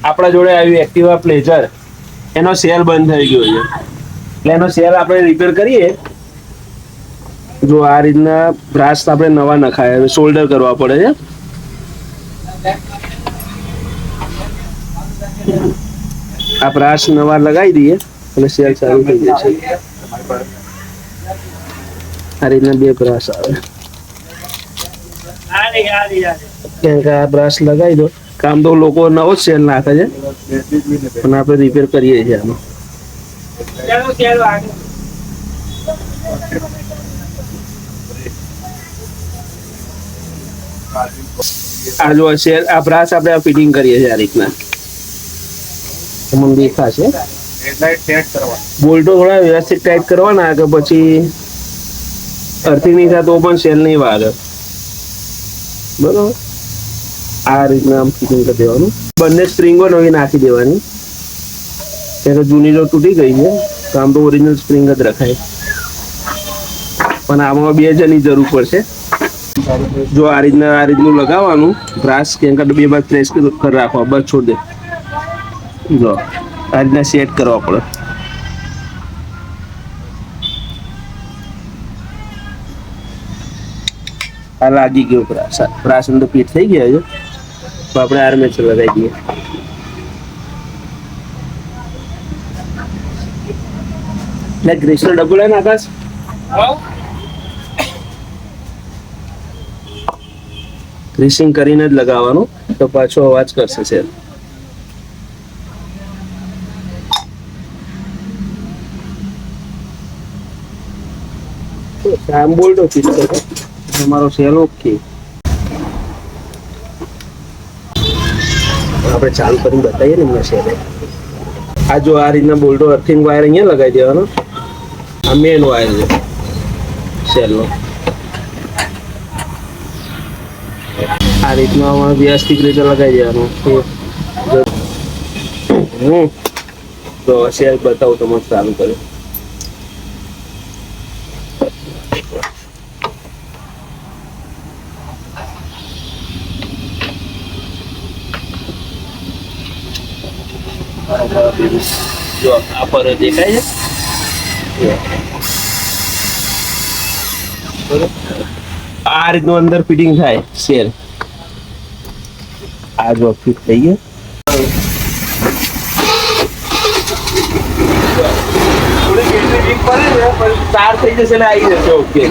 આપણા જોડે આવ્યું એક્ટિવા પ્લેઝર, એનો સેલ બંધ થઈ ગયો છે, એટલે એનો સેલ આપણે રિપેર કરીએ. જો આ રીતના બ્રાસ આપણે નવા નખાય, શોલ્ડર કરવા પડે છે. આ બ્રાસ નવા લગાવી દઈએ એટલે સેલ ચાલુ થઈ જશે. આ રીતના બે બ્રાસ આવે. કેમ કે આ બ્રાસ લગાવી દો, કામ તો લોકો નવો જ સેલ નાખે છે, પણ આપણે રિપેર કરીએ છીએ આનો. આ જો સેલ, આ બ્રાસ આપણે ફિટિંગ કરીએ છીએ આ રીતના. તમને દેખાશે. બોલ્ટો થોડા વ્યવસ્થિત ટાઈટ કરવાના કે પછી અર્થિંગ નહીં થાય તો પણ સેલ નહીં વાગે. બરોબર, આ રીતના આમ ફિટિંગ કરી દેવાનું. બંને સ્પ્રિંગો નવી નાખી દેવાની, ત્યારે જૂની જો તૂટી ગઈ છે તો આમ તો ઓરિજિનલ સ્પ્રિંગ જ રખાય, પણ આમાં 2 જણની જરૂર પડશે. જો આ રીતનું લગાવવાનું બ્રાસ, કેમ કે 2 બાર પ્રેસ કરી રાખવા, બસ છોડ દે. જો આ રીતના સેટ કરવા પડે. આ લાગી ગયો બ્રાસ, બ્રાસ અંદર ફિટ થઈ ગયા છે, તો આપણે આર્મેચર લગાવી દઈએ. એટલે ગ્રીસનો ડબ્બો લઈને આકાશ, ગ્રીસિંગ કરીને જ લગાવવાનું, તો પાછો અવાજ કરશે સેલ. આમ બોલ્ટો ફિટ કરો, તમારો સેલ ઓકે. આપણે ચાલુ કરીને બતાવીએ ને એમના સેલ. આ જો આ રીતના બોલ્ટો, અર્થિંગ વાયર અહીંયા લગાવી દેવાનો. આ મેન વાયર છે સેલનો. આ રીતના વ્યવસ્થિત રીતે લગાવી દેવાનું. તો સેલ બતાવું તો મસ્ત ચાલુ કર્યું. જો આ પર દેખાય છે, આ રીતનું અંદર ફિટિંગ થાય સેલ. આ જો ફિટ થઈ ગયો. થોડી કેટલી વીક પડે ને, પણ 4 થઈ જશે એટલે આવી જશે. ઓકે.